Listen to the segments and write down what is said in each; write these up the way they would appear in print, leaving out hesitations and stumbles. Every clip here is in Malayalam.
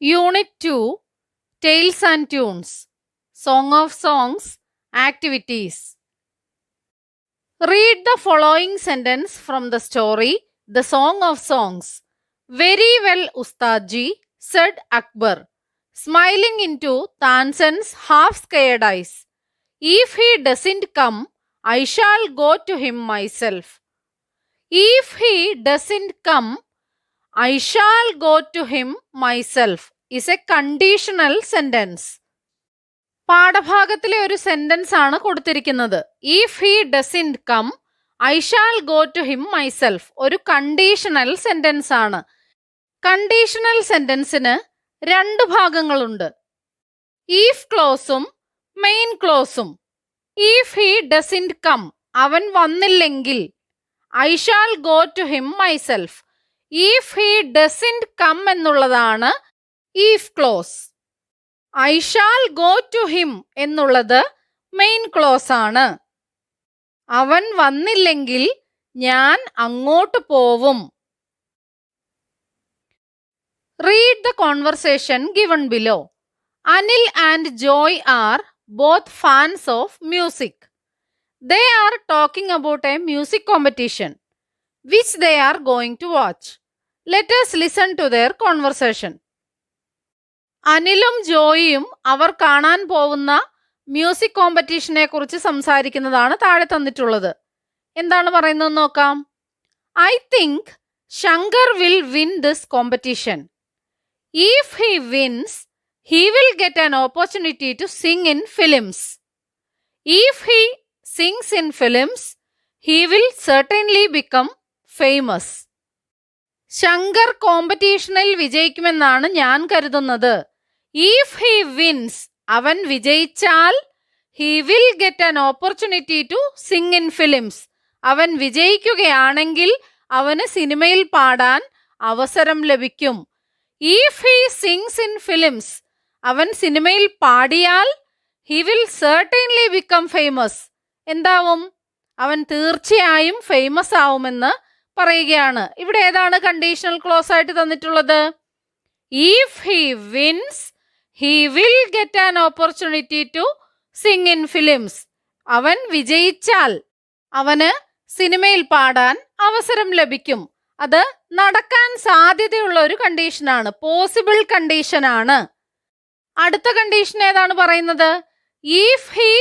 Unit 2 Tales and Tunes Song of Songs Activities. Read the following sentence from the story The Song of Songs. Very well, Ustadji, said Akbar, smiling into Tansen's half-scared eyes. If he doesn't come, I shall go to him myself. If he doesn't come, I shall go to him myself is a conditional sentence. പാഠഭാഗത്തിലെ ഒരു സെന്റൻസ് ആണ് കൊടുത്തിരിക്കുന്നത്. If he doesn't come I shall go to him myself ഒരു കണ്ടീഷണൽ സെന്റൻസ് ആണ്. കണ്ടീഷണൽ സെന്റൻസിന് രണ്ട് ഭാഗങ്ങളുണ്ട്, ഈഫ് ക്ലോസും മെയിൻ ക്ലോസും. ഇഫ് ഹി ഡസൻറ്റ് കം അവൻ വന്നില്ലെങ്കിൽ I shall go to him myself. If he doesn't come എന്നുള്ളതാണ് if clause. I shall go to him എന്നുള്ളത് മെയിൻ ക്ലോസ് ആണ്. അവൻ വന്നില്ലെങ്കിൽ ഞാൻ അങ്ങോട്ട് പോവും. Read the conversation given below. Anil and Joy are both fans of music. They are talking about a music competition which they are going to watch. Let us listen to their conversation. അനിലും ജോയിയും അവർ കാണാൻ പോകുന്ന മ്യൂസിക് കോമ്പറ്റീഷനെ കുറിച്ച് സംസാരിക്കുന്നതാണ് താഴെ തന്നിട്ടുള്ളത്. എന്താണ് പറയുന്നത് നോക്കാം. I think Shankar will win this competition. If he wins he will get an opportunity to sing in films. If he sings in films, he will certainly become famous. Shankar കോമ്പറ്റീഷനിൽ വിജയിക്കുമെന്നാണ് ഞാൻ കരുതുന്നത്. If he wins, അവൻ വിജയിച്ചാൽ he will get an opportunity to sing in films. അവൻ വിജയിക്കുകയാണെങ്കിൽ അവന് സിനിമയിൽ പാടാൻ അവസരം ലഭിക്കും. If he sings in films, അവൻ സിനിമയിൽ പാടിയാൽ he will certainly become famous. എന്താവും? അവൻ തീർച്ചയായും ഫേമസ് ആവുമെന്ന് പറയുകയാണ്. ഇവിടെ ഏതാണ് കണ്ടീഷണൽ ക്ലോസ് ആയിട്ട് തന്നിട്ടുള്ളത്? If he wins, he will get an opportunity to sing in films. അവൻ വിജയിച്ചാൽ അവന് സിനിമയിൽ പാടാൻ അവസരം ലഭിക്കും. അത് നടക്കാൻ സാധ്യതയുള്ള ഒരു കണ്ടീഷനാണ്, പോസിബിൾ കണ്ടീഷനാണ്. അടുത്ത കണ്ടീഷൻ ഏതാണ് പറയുന്നത്? If he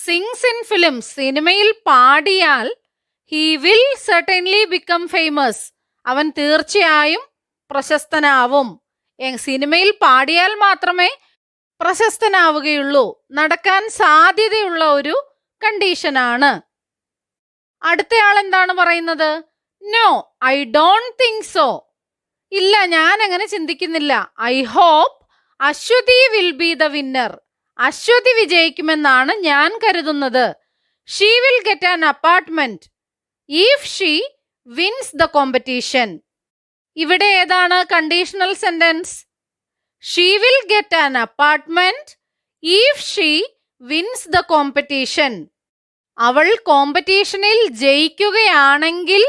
sings in films, സിനിമയിൽ പാടിയാൽ he will certainly become famous. അവൻ തീർച്ചയായും പ്രശസ്തനാവും. സിനിമയിൽ പാടിയാൽ മാത്രമേ പ്രശസ്തനാവുകയുള്ളൂ. നടക്കാൻ സാധ്യതയുള്ള ഒരു കണ്ടീഷനാണ്. അടുത്തയാൾ എന്താണ് പറയുന്നത്? No, I don't think so. ഇല്ല, ഞാൻ അങ്ങനെ ചിന്തിക്കുന്നില്ല. I hope Aswathy will be the winner. Aswathy വിജയിക്കുമെന്നാണ് ഞാൻ കരുതുന്നത്. She will get an apartment if she wins the competition. ഇവിടെ ഏതാണ് conditional sentence? She will get an apartment if she wins the competition. അവൾ കോമ്പറ്റീഷനിൽ ജയിക്കുകയാണെങ്കിൽ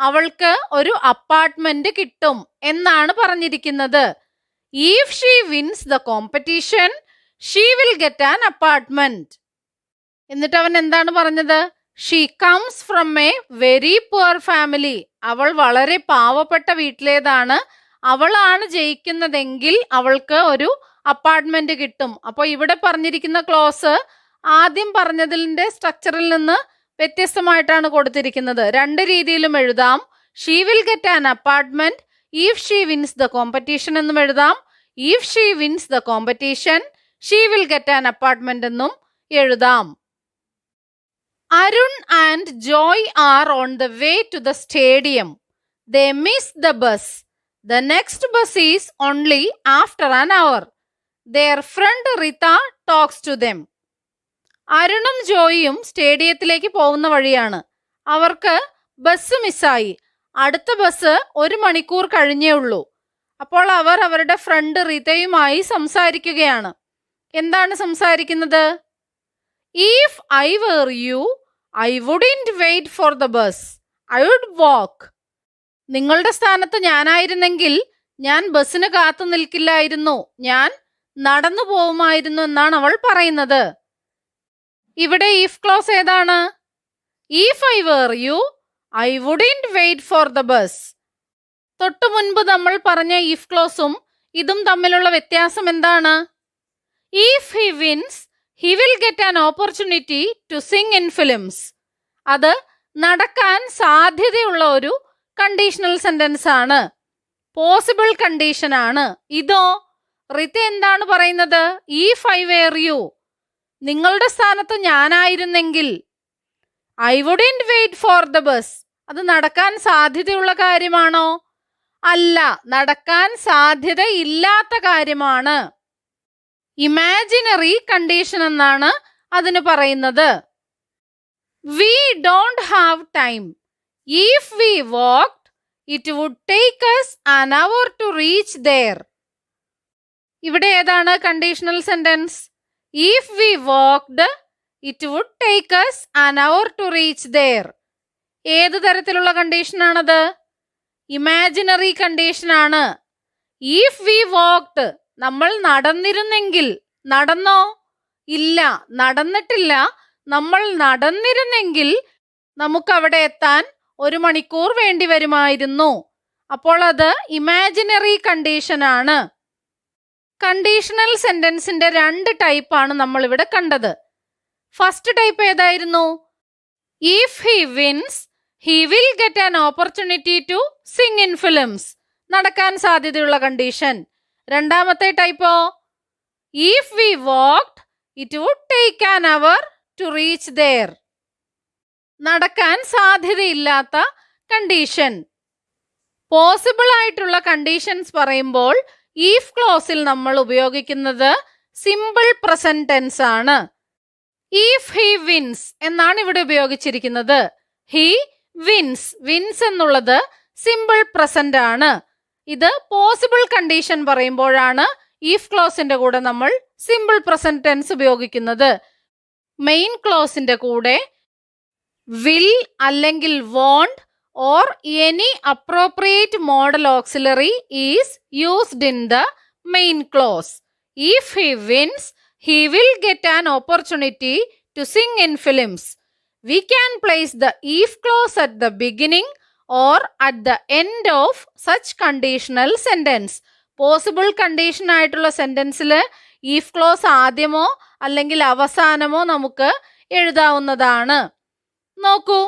അവൾക്ക് ഒരു അപ്പാർട്ട്മെന്റ് കിട്ടും എന്നാണ് പറഞ്ഞിരിക്കുന്നത്. If she wins the competition, she will get an apartment. എന്നിട്ട് അവൻ എന്താണ് പറഞ്ഞത്? She comes from a very poor family. അവൾ വളരെ പാവപ്പെട്ട വീട്ടിലേതാണ്. അവളാണ് ജയിക്കുന്നതെങ്കിൽ അവൾക്ക് ഒരു അപ്പാർട്ട്മെന്റ് കിട്ടും. അപ്പോൾ ഇവിടെ പറഞ്ഞിരിക്കുന്ന ക്ലോസ് ആദ്യം പറഞ്ഞതിന്റെ സ്ട്രക്ചറിൽ നിന്ന് വ്യത്യസ്തമായിട്ടാണ് കൊടുത്തിരിക്കുന്നത്. രണ്ട് രീതിയിലും എഴുതാം. She will get an apartment if she wins the competition എന്നും എഴുതാം. If she wins the competition, she will get an apartment എന്നും എഴുതാം. Arun and Joy are on the way to the stadium. They miss the bus. The next bus is only after an hour. Their friend Rita talks to them. അരുണും ജോയിയും സ്റ്റേഡിയത്തിലേക്ക് പോകുന്ന വഴിയാണ്. അവർക്ക് ബസ് മിസ്സായി. അടുത്ത ബസ് 1 മണിക്കൂർ കഴിഞ്ഞേ ഉള്ളൂ. അപ്പോൾ അവർ അവരുടെ ഫ്രണ്ട് റിതയുമായി സംസാരിക്കുകയാണ്. എന്താണ് സംസാരിക്കുന്നത്? If I were you, I wouldn't wait for the bus. I would walk. നിങ്ങളുടെ സ്ഥാനത്ത് ഞാനായിരുന്നെങ്കിൽ ഞാൻ ബസ്സിന് കാത്തു നിൽക്കില്ലായിരുന്നു, ഞാൻ നടന്നു പോവുമായിരുന്നു എന്നാണ് അവൾ പറയുന്നത്. ഇവിടെ ഇഫ് ക്ലോസ് ഏതാണ്? If I were you, I wouldn't wait for the bus. തൊട്ടു മുൻപ് നമ്മൾ പറഞ്ഞ ഇഫ് ക്ലോസും ഇതും തമ്മിലുള്ള വ്യത്യാസം എന്താണ്? If he wins, he will get an opportunity to sing in films. അത് നടക്കാൻ സാധ്യതയുള്ള ഒരു കണ്ടീഷണൽ സെന്റൻസ് ആണ്, പോസിബിൾ കണ്ടീഷൻ ആണ്. ഇതോ റിത എന്താണ് പറയുന്നത്? If I were you, നിങ്ങളുടെ സ്ഥാനത്ത് ഞാനായിരുന്നെങ്കിൽ, I wouldn't wait for the bus. അത് നടക്കാൻ സാധ്യതയുള്ള കാര്യമാണോ? അല്ല, നടക്കാൻ സാധ്യത ഇല്ലാത്ത കാര്യമാണ്. ഇമാജിനറി കണ്ടീഷൻ എന്നാണ് അതിന് പറയുന്നത്. We don't have time. If we walked, it would take us an hour to reach there. ഇവിടെ ഏതാണ് conditional sentence? If we walked, it would take us an hour to reach there. ഏത് തരത്തിലുള്ള കണ്ടീഷനാണത്? ഇമാജിനറി കണ്ടീഷനാണ്. If we walked, നമ്മൾ നടന്നിരുന്നെങ്കിൽ. നടന്നോ? ഇല്ല, നടന്നിട്ടില്ല. നമ്മൾ നടന്നിരുന്നെങ്കിൽ നമുക്ക് അവിടെ എത്താൻ 1 മണിക്കൂർ വേണ്ടി വരുമായിരുന്നു. അപ്പോൾ അത് ഇമാജിനറി കണ്ടീഷനാണ്. കണ്ടീഷണൽ സെന്റൻസിന്റെ 2 ടൈപ്പാണ് നമ്മൾ ഇവിടെ കണ്ടത്. ഫസ്റ്റ് ടൈപ്പ് ഏതായിരുന്നു? If he wins, he will get an opportunity to sing in films. നടക്കാൻ സാധ്യതയുള്ള കണ്ടീഷൻ. രണ്ടാമത്തെ ടൈപ്പോ? If we walked, it would take an hour to reach there. നടക്കാൻ സാധ്യതയില്ലാത്ത കണ്ടീഷൻ. പോസിബിൾ ആയിട്ടുള്ള കണ്ടീഷൻസ് പറയുമ്പോൾ ഇഫ് ക്ലോസിൽ നമ്മൾ ഉപയോഗിക്കുന്നത് സിമ്പിൾ പ്രസന്റ് ടെൻസ് ആണ്. ഇഫ് ഹി വിൻസ് എന്നാണ് ഇവിടെ ഉപയോഗിച്ചിരിക്കുന്നത്. ഹി വിൻസ്, വിൻസ് എന്നുള്ളത് സിമ്പിൾ പ്രസന്റ് ആണ്. ഇത് പോസിബിൾ കണ്ടീഷൻ പറയുമ്പോഴാണ് ഇഫ് ക്ലോസിന്റെ കൂടെ നമ്മൾ സിമ്പിൾ പ്രസന്റ് ടെൻസ് ഉപയോഗിക്കുന്നത്. മെയിൻ ക്ലോസിന്റെ കൂടെ വിൽ അല്ലെങ്കിൽ won't or any appropriate modal auxiliary is used in the main clause. If he wins, he will get an opportunity to sing in films. We can place the if clause at the beginning or at the end of such conditional sentence. Possible condition ആയിട്ടുള്ള സെന്റൻസിൽ if clause ആദ്യമോ അല്ലെങ്കിൽ അവസാനമോ നമുക്ക് എഴുതാവുന്നതാണ്. നോക്കൂ,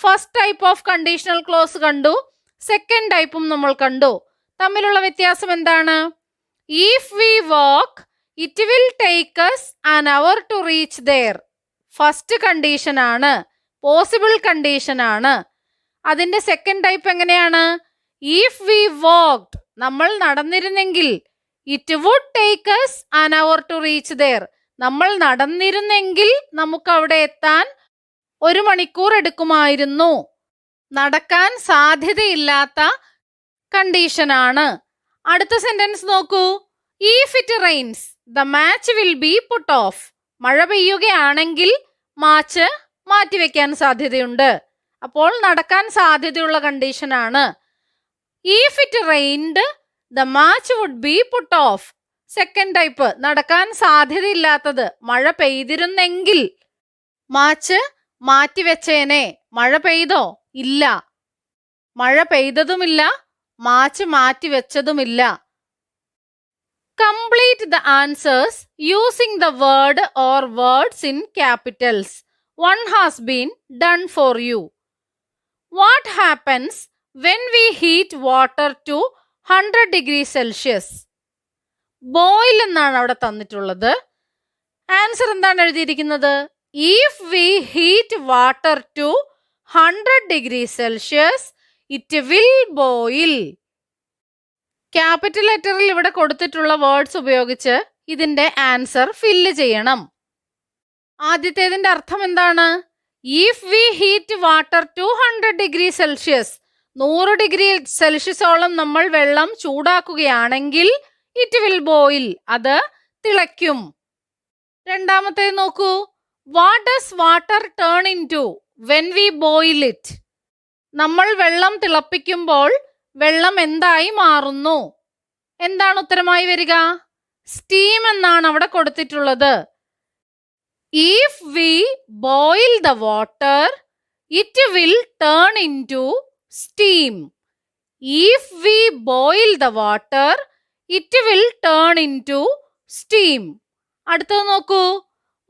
first type of conditional clause കണ്ടു, സെക്കൻഡ് ടൈപ്പും നമ്മൾ കണ്ടു. തമ്മിലുള്ള വ്യത്യാസം എന്താണ്? If we walk, it will take us an hour to reach there. First condition ആണ്, പോസിബിൾ കണ്ടീഷൻ ആണ്. അതിന്റെ സെക്കൻഡ് ടൈപ്പ് എങ്ങനെയാണ്? ഇഫ് വി വാക്ക്ഡ്, നമ്മൾ നടന്നിരുന്നെങ്കിൽ, it would take us an hour to reach there. നമ്മൾ നടന്നിരുന്നെങ്കിൽ നമുക്ക് അവിടെ എത്താൻ 1 മണിക്കൂർ എടുക്കുമായിരുന്നു. നടക്കാൻ സാധ്യതയില്ലാത്ത കണ്ടീഷനാണ്. അടുത്ത സെന്റൻസ് നോക്കൂ. If it rains, the match will be put off. മഴ പെയ്യുകയാണെങ്കിൽ മാച്ച് മാറ്റിവെക്കാൻ സാധ്യതയുണ്ട്. അപ്പോൾ നടക്കാൻ സാധ്യതയുള്ള കണ്ടീഷനാണ്. If it rained, the match would be put off. Second type, നടക്കാൻ സാധ്യതയില്ലാത്തത്. മഴ പെയ്തിരുന്നെങ്കിൽ മാച്ച് മാറ്റിവെച്ചേനെ. മഴ പെയ്തോ? ഇല്ല. മഴ പെയ്തതുമില്ല, match മാറ്റിവെച്ചതുമില്ല. Complete the answers using the word or words in capitals. One has been done for you. What happens when we heat water to 100 degrees Celsius? Boil എന്നാണ് അവിടെ തന്നിട്ടുള്ളത്. ആൻസർ എന്താണ് എഴുതിയിരിക്കുന്നത്? If we heat water to 100 degrees Celsius, it will boil. Capital ലെറ്ററിൽ ഇവിടെ കൊടുത്തിട്ടുള്ള വേർഡ്സ് ഉപയോഗിച്ച് ഇതിന്റെ ആൻസർ ഫില്ല് ചെയ്യണം. ആദ്യത്തേതിന്റെ അർത്ഥം എന്താണ്? If we heat water to 100 degree Celsius, 100 degree സെൽഷ്യസോളം നമ്മൾ വെള്ളം ചൂടാക്കുകയാണെങ്കിൽ ഇറ്റ് വിൽ ബോയിൽ, അത് തിളയ്ക്കും. രണ്ടാമത്തേത് നോക്കൂ. What does water turn into when we boil it? നമ്മൾ വെള്ളം തിളപ്പിക്കുമ്പോൾ വെള്ളം എന്തായി മാറുന്നു? എന്താണ് ഉത്തരമായി വരിക? സ്റ്റീം എന്നാണ് അവിടെ കൊടുത്തിട്ടുള്ളത്. If we boil the water it will turn into steam. If we boil the water it will turn into steam. അടുത്തത് നോക്കൂ.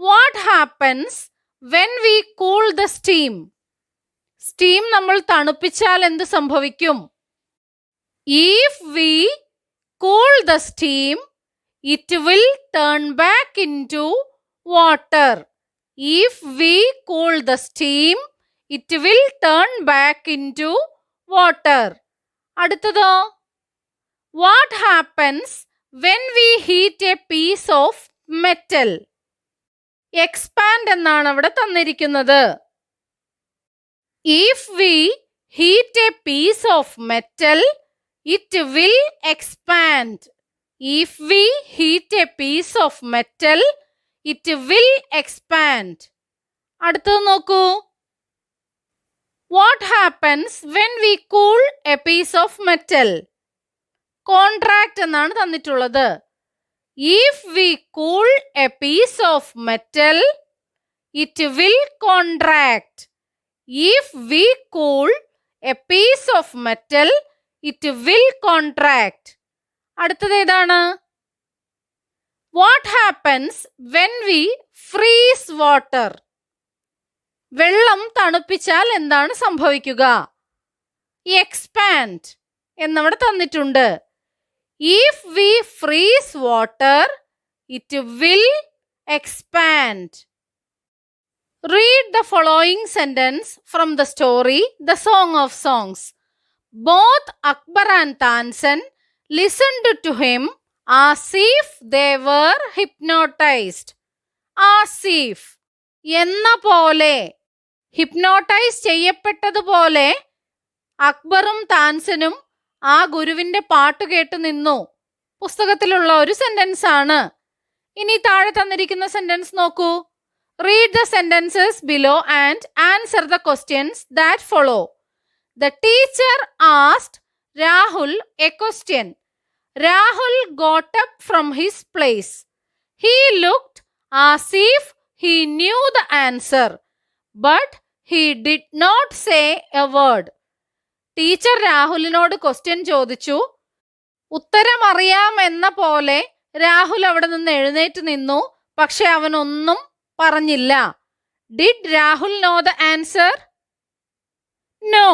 What happens when we cool the steam? Steam നമ്മൾ തണുപ്പിച്ചാൽ എന്ത് സംഭവിക്കും? If we cool the steam it will turn back into water. If we cool the steam it will turn back into water. അടുത്തതോ? What happens when we heat a piece of metal? Expand എന്നാണ് അവിടെ തന്നിരിക്കുന്നത്. If we heat a piece of metal it will expand. If we heat a piece of metal it will expand. അടുത്തത് നോക്കൂ. What happens when we cool a piece of metal? Contract എന്നാണ് തന്നിട്ടുള്ളത്. If we cool a piece of metal it will contract. If we cool a piece of metal it will contract. അടുത്തത് ഏതാണ്? What happens when we freeze water? വെള്ളം തണുപ്പിച്ചാൽ എന്താണ് സംഭവിക്കുക? എക്സ്പാൻഡ് എന്നവിടെ തന്നിട്ടുണ്ട്. If we freeze water it will expand. Read the following sentence from the story The Song of Songs. Both Akbar and Tansen listened to him as if they were hypnotized. As if എന്ന പോലെ, ഹിപ്നോട്ടൈസ് ചെയ്യപ്പെട്ടതുപോലെ അക്ബറും താൻസനും ആ ഗുരുവിന്റെ പാട്ട് കേട്ടു നിന്നു. പുസ്തകത്തിലുള്ള ഒരു സെന്റൻസ് ആണ്. ഇനി താഴെ തന്നിരിക്കുന്ന സെന്റൻസ് നോക്കൂ. Read the sentences below and answer the questions that follow. The teacher asked Rahul a question. Rahul got up from his place. He looked as if he knew the answer, but he did not say a word. Teacher രാഹുലിനോട് ക്വസ്റ്റ്യൻ ചോദിച്ചു. ഉത്തരം അറിയാമെന്ന പോലെ രാഹുൽ അവിടെ നിന്ന് എഴുന്നേറ്റ് നിന്നു. പക്ഷെ അവനൊന്നും പറഞ്ഞില്ല. Did Rahul know the answer? No,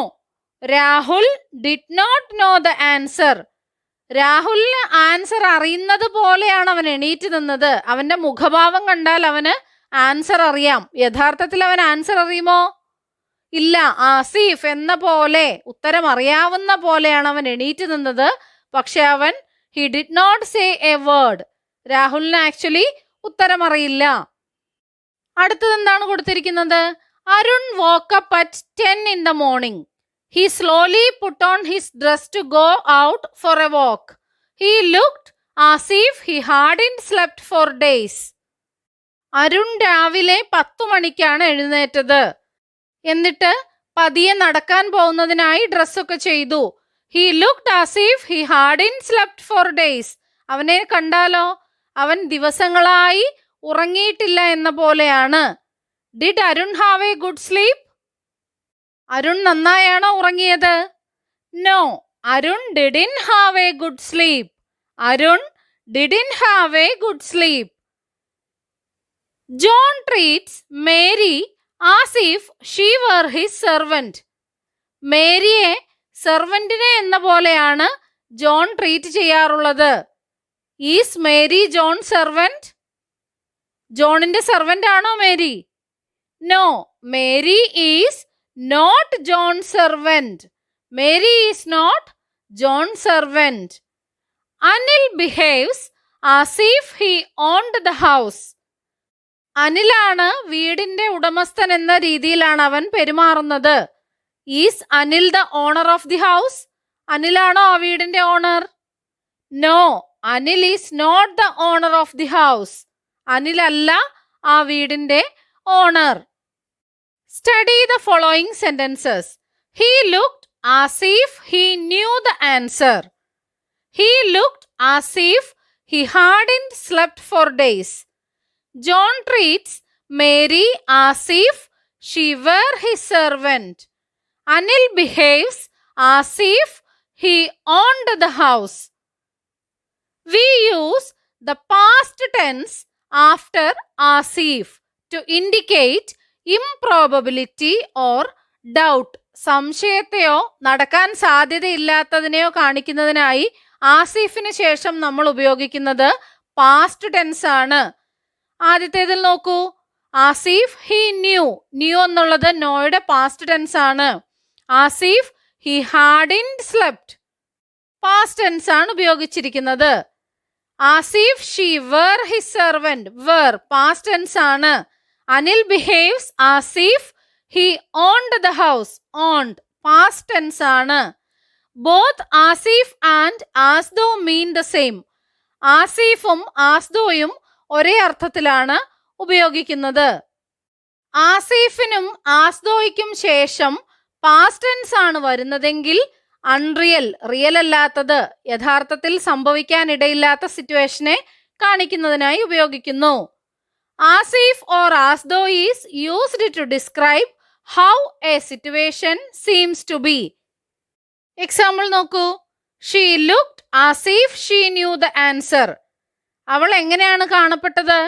Rahul did not know the answer. രാഹുലിന് ആൻസർ അറിയുന്നത് പോലെയാണ് അവൻ എണീറ്റ് നിന്നത്. അവന്റെ മുഖഭാവം കണ്ടാൽ അവന് ആൻസർ അറിയാം. യഥാർത്ഥത്തിൽ അവൻ ആൻസർ അറിയുമോ? ഇല്ല. ആസിഫ് എന്ന പോലെ, ഉത്തരം അറിയാവുന്ന പോലെയാണ് അവൻ എണീറ്റ് നിന്നത്. പക്ഷെ അവൻ he did not say a word. രാഹുലിന് ആക്ച്വലി ഉത്തരം അറിയില്ല. അടുത്തത് എന്താണ് കൊടുത്തിരിക്കുന്നത്? Arun woke up at 10 in the morning. He slowly put on his dress to go out for a walk. He looked as if he hadn't slept for days. Arun രാവിലെ 10 മണിക്കാണ് എഴുന്നേറ്റത്. എന്നിട്ട് പതിയെ നടക്കാൻ പോകുന്നതിനായി ഡ്രസ്സൊക്കെ ചെയ്തു. He looked as if he hadn't slept for days. അവനെ കണ്ടാലോ അവൻ ദിവസങ്ങളായി ഉറങ്ങിയിട്ടില്ല എന്ന പോലെയാണ്. Did Arun have a good sleep? Arun നന്നായാണോ ഉറങ്ങിയത്? No, Arun didn't have a good sleep. Arun didn't have a good sleep. John treats Mary as if she were his servant. മേരിയെ സെർവന്റിനെ എന്ന പോലെയാണ് ജോൺ ട്രീറ്റ് ചെയ്യാറുള്ളത്. Is Mary John servant? ജോണിന്റെ സെർവന്റ് ആണോ Mary? No, Mary is not John servant. Mary is not John servant. Anil behaves as if he owned the house. അനിലാണ് വീടിന്റെ ഉടമസ്ഥൻ എന്ന രീതിയിലാണ് അവൻ പെരുമാറുന്നത്. Is Anil the owner of the house? അനിലാണോ ആ വീടിന്റെ owner? No, Anil is not the owner of the house. അനിലല്ല ആ വീടിന്റെ owner. Study the following sentences. He looked as if he knew the answer. He looked as if he hadn't slept for days. John treats Mary as if she were his servant. Anil behaves as if he owned the house. We use the past tense after as if to indicate improbability or doubt. സംശയത്തെയോ നടക്കാൻ സാധ്യതയില്ലാത്തതിനെയോ കാണിക്കുന്നതിനായി ആസിഫിന് ശേഷം നമ്മൾ ഉപയോഗിക്കുന്നത് പാസ്റ്റ് ടെൻസ് ആണ്. ആദ്യത്തേതിൽ നോക്കൂ, ആസിഫ് ഹി ന്യൂ. ന്യൂ എന്നുള്ളത് നോയുടെ പാസ്റ്റ് ടെൻസ് ആണ്. As if he hadn't slept, past tense ആണ് ഉപയോഗിച്ചിരിക്കുന്നത്. As if she were his servant, were past tense ആണ്. Anil behaves as if he owned the house, owned past tense ആണ്. Both as if and as though mean the same. ആസിഫും ആസ്ദോയും ഒരേ അർത്ഥത്തിലാണ് ഉപയോഗിക്കുന്നത്. ആസിഫിനും ആസ്ദോയ്ക്കും ശേഷം പാസ്റ്റ് ടെൻസ് ആണ് വരുന്നതെങ്കിൽ അൺറിയൽ, റിയൽ അല്ലാത്തത്, യഥാർത്ഥത്തിൽ സംഭവിക്കാനിടയില്ലാത്ത സിറ്റുവേഷനെ കാണിക്കുന്നതിനായി ഉപയോഗിക്കുന്നു. As if or as though is used to describe how a situation seems to be. Example നോക്കൂ, she looked as if she knew the answer. അവൾ എങ്ങനെയാണ് കാണപ്പെട്ടത്?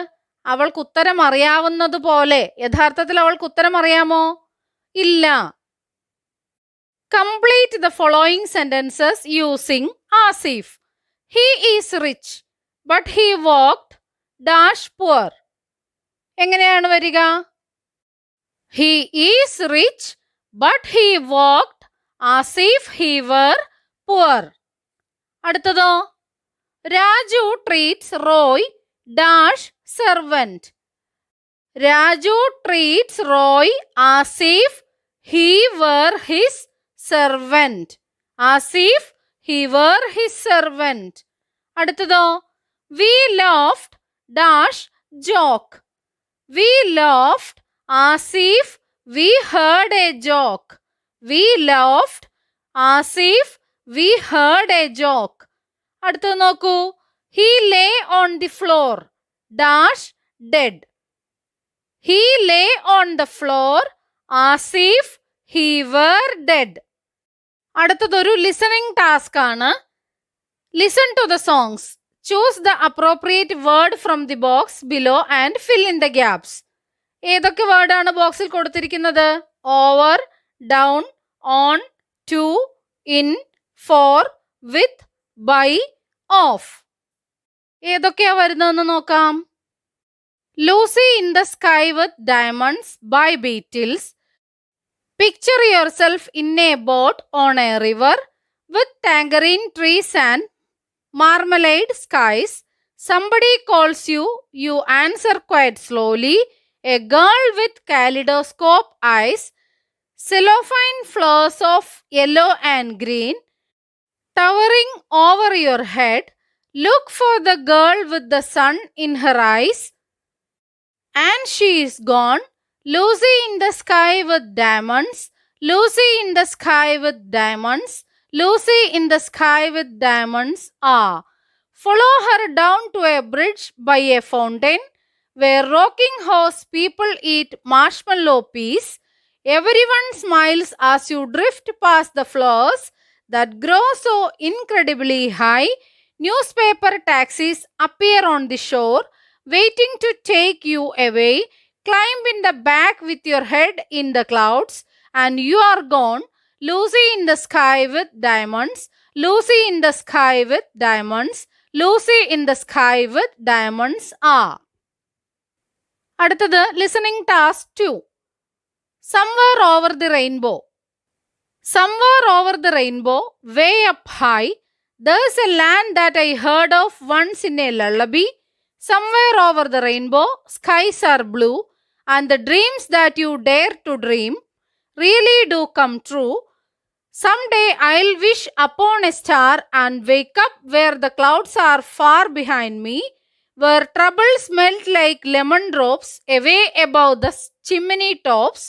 അവൾക്ക് ഉത്തരം അറിയാവുന്നതുപോലെ. യഥാർത്ഥത്തിൽ അവൾക്ക് ഉത്തരം അറിയാമോ? ഇല്ല. Complete the following sentences using as if. He is rich, but he walked dash poor. എങ്ങനെയാണ് വരിക? He is rich, but he walked as if he were poor. അടുത്തതോ, Raju treats Roy dash servant. Raju treats Roy as if he were his servant. As if he were his servant. അടുത്തതോ, we laughed dash joke. We laughed as if we heard a joke. We laughed as if we heard a joke. അടുത്തത് നോക്കൂ, he lay on the floor dash dead. He lay on the floor as if he were dead. അടുത്തതൊരു ലിസണിംഗ് ടാസ്ക് ആണ്. Listen to the songs. Choose the appropriate word from the box below and fill in the gaps. ഏതൊക്കെ വേർഡാണ് ബോക്സിൽ കൊടുത്തിരിക്കുന്നത്? Over, down, on, to, in, for, with, by, of. ഏതൊക്കെയാ വരുന്നതെന്ന് നോക്കാം. Lucy in the sky with diamonds by Beatles. Picture yourself in a boat on a river with tangerine trees and marmalade skies. Somebody calls you, you answer quite slowly. A girl with kaleidoscope eyes, cellophane flowers of yellow and green, towering over your head. Look for the girl with the sun in her eyes, and she is gone. Lucy in the sky with diamonds. Lucy in the sky with diamonds. Lucy in the sky with diamonds are. Follow her down to a bridge by a fountain where rocking horse people eat marshmallow peas. Everyone smiles as you drift past the flowers that grow so incredibly high. Newspaper taxis appear on the shore, waiting to take you away. Climb in the back with your head in the clouds and you are gone. Lucy in the sky with diamonds. Lucy in the sky with diamonds. Lucy in the sky with diamonds are. അടുത്തത് listening task 2. Somewhere over the rainbow. Somewhere over the rainbow, way up high, there's a land that I heard of once in a lullaby. Somewhere over the rainbow, skies are blue, and the dreams that you dare to dream really do come true. Someday I'll wish upon a star and wake up where the clouds are far behind me, where troubles melt like lemon drops away above the chimney tops.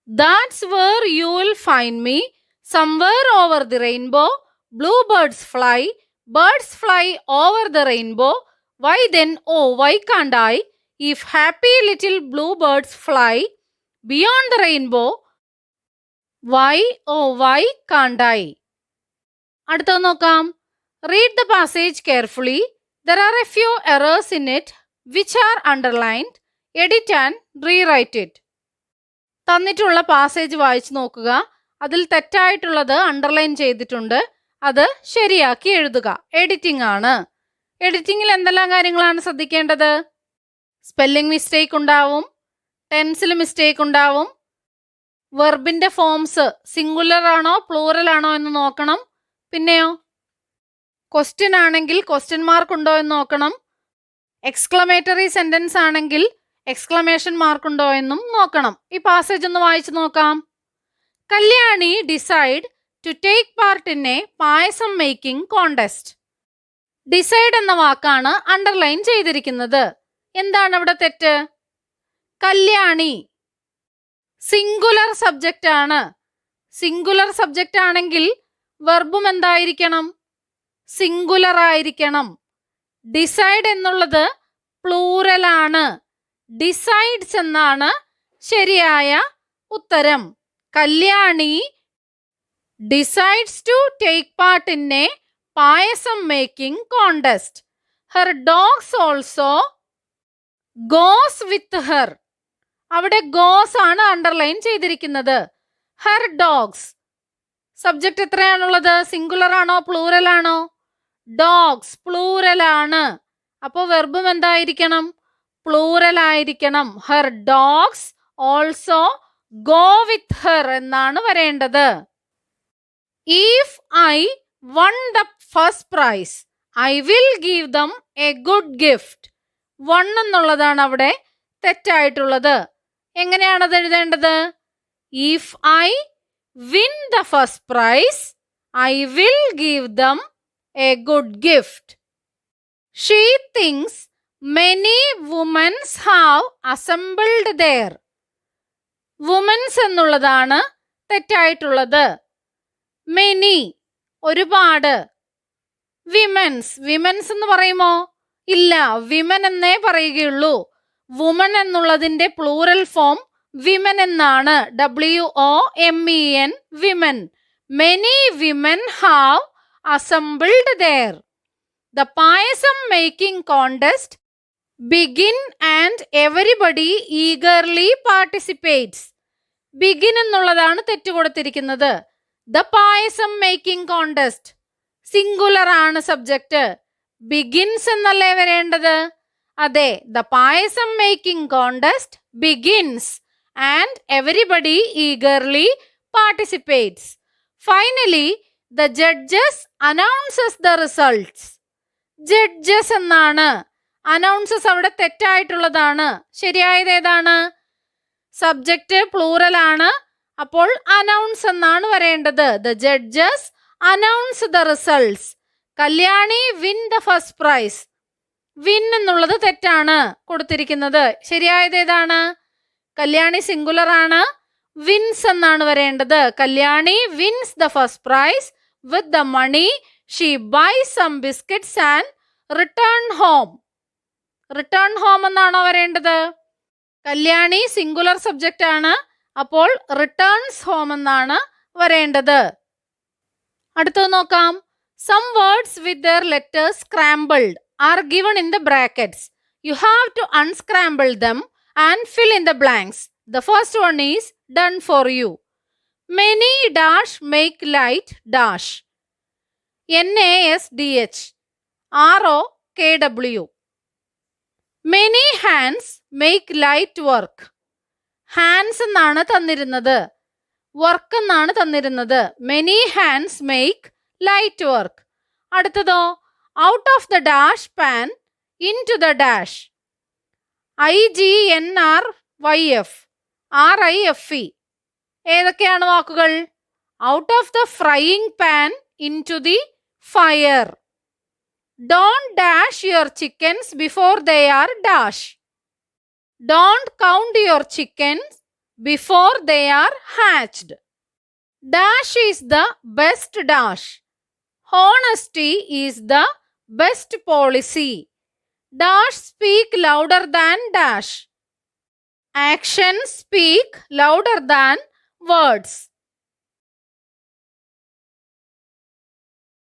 That's where you will find me. Somewhere over the rainbow, bluebirds fly, birds fly over the rainbow. Why then, oh, why can't I? If happy little bluebirds fly beyond the rainbow, why, oh, why can't I? അടുത്തത് നോക്കാം. Read the passage carefully. There are a few errors in it which are underlined. Edit and rewrite it. തന്നിട്ടുള്ള പാസേജ് വായിച്ചു നോക്കുക. അതിൽ തെറ്റായിട്ടുള്ളത് അണ്ടർലൈൻ ചെയ്തിട്ടുണ്ട്. അത് ശരിയാക്കി എഴുതുക. എഡിറ്റിംഗ് ആണ്. എഡിറ്റിംഗിൽ എന്തെല്ലാം കാര്യങ്ങളാണ് ശ്രദ്ധിക്കേണ്ടത്? സ്പെല്ലിംഗ് മിസ്റ്റേക്ക് ഉണ്ടാവും, ടെൻസിൽ മിസ്റ്റേക്ക് ഉണ്ടാവും, വെർബിന്റെ ഫോംസ് സിംഗുലർ ആണോ പ്ലൂറൽ ആണോ എന്ന് നോക്കണം. പിന്നെയോ ക്വസ്റ്റ്യൻ ആണെങ്കിൽ ക്വസ്റ്റ്യൻ മാർക്ക് ഉണ്ടോ എന്ന് നോക്കണം. എക്സ്ക്ലമേറ്ററി സെന്റൻസ് ആണെങ്കിൽ എക്സ്ക്ലമേഷൻ മാർക്ക് ഉണ്ടോ എന്നും നോക്കണം. ഈ പാസേജ് ഒന്ന് വായിച്ചു നോക്കാം. Kalyani decide to take part in a payasam making contest. Decide എന്ന വാക്കാണ് അണ്ടർലൈൻ ചെയ്തിരിക്കുന്നത്. എന്താണ് ഇവിടെ തെറ്റ്? കല്യാണി സിംഗുലർ സബ്ജക്റ്റ് ആണ്. സിംഗുലർ സബ്ജക്റ്റ് ആണെങ്കിൽ വെർബും എന്തായിരിക്കണം? സിംഗുലർ ആയിരിക്കണം. ഡിസൈഡ് എന്നുള്ളത് പ്ലൂറൽ ആണ്. ഡിസൈഡ്സ് എന്നാണ് ശരിയായ ഉത്തരം. Kalyani decides to take part in a payasam making contest. Her dogs also goes with her. അവിടെ ഗോസ് ആണ് അണ്ടർലൈൻ ചെയ്തിരിക്കുന്നത്. Her dogs. സബ്ജക്റ്റ് എത്രയാണുള്ളത്? സിംഗുലർ ആണോ പ്ലൂറൽ ആണോ? ഡോഗ്സ് പ്ലൂറൽ ആണ്. അപ്പോൾ വെർബും എന്തായിരിക്കണം? പ്ലൂറൽ ആയിരിക്കണം. Her dogs also go with her എന്നാണ് വരേണ്ടത്. If I won the first prize I will give them a good gift. Won എന്നുള്ളതാണ് അവിടെ തെറ്റായിട്ടുള്ളത്. എങ്ങനെയാണത് എഴുതേണ്ടത്? If I win the first prize I will give them a good gift. She thinks many womans have assembled there. Womans എന്നുള്ളതാണ് തെറ്റായിട്ടുള്ളത്. മെനി ഒരുപാട്. വിമൻസ്. വിമൻസ് എന്ന് പറയുമോ? ഇല്ല, വിമൻ എന്നേ പറയുകയുള്ളൂ. വുമൻ എന്നുള്ളതിന്റെ പ്ലൂറൽ ഫോം വിമൻ എന്നാണ്. WOMEN women. Many women have assembled there. The payasam making contest begin and everybody eagerly participates. Begin എന്നുള്ളതാണ് തെറ്റ് കൊടുത്തിരിക്കുന്നത്. The payasam making contest singular ആണ് സബ്ജക്റ്റ്. ബിഗിൻസ് എന്നല്ലേ വരേണ്ടത്? അതെ, the payasam making contest begins and everybody eagerly participates. Finally the judges announces the results. Judges എന്നാണ്. അനൗൺസസ് അവിടെ തെറ്റായിട്ടുള്ളതാണ്. ശരിയായത് ഏതാണ്? സബ്ജക്റ്റ് പ്ലൂറൽ ആണ്. അപ്പോൾ അനൗൺസ് എന്നാണ് വരേണ്ടത്. The judges announce the results. Kalyani win the first price. Win എന്നുള്ളത് തെറ്റാണ് കൊടുത്തിരിക്കുന്നത്. ശരിയായത് ഏതാണ്? കല്യാണി സിംഗുലർ ആണ്. വിൻസ് എന്നാണ് വരേണ്ടത്. Kalyani wins the first prize. With the money she buys some biscuits and return home. Return home എന്നാണോ വരേണ്ടത്? കല്യാണി സിംഗുലർ സബ്ജക്റ്റ് ആണ്. അപ്പോൾ റിട്ടേൺസ് ഹോം എന്നാണ് വരേണ്ടത്. അടുത്തത് നോക്കാം. Some words with their letters scrambled are given in the brackets. You have to unscramble them and fill in the blanks. The first one is done for you. Many dash make light dash. NASDH ROKW. Many hands make light work. Hands എന്നാണ് തന്നിരുന്നത്. വർക്ക് എന്നാണ് തന്നിരുന്നത്. Many hands make light work. അടുത്തതോ out of the dash pan into the dash. IGNRYF RIFE. ഏതൊക്കെയാണ് വാക്കുകൾ? out of the frying pan into the fire. Don't dash your chickens before they are dash. Don't count your chickens before they are hatched. Dash is the best dash. Honesty is the best policy. Dash speak louder than dash. Actions speak louder than words.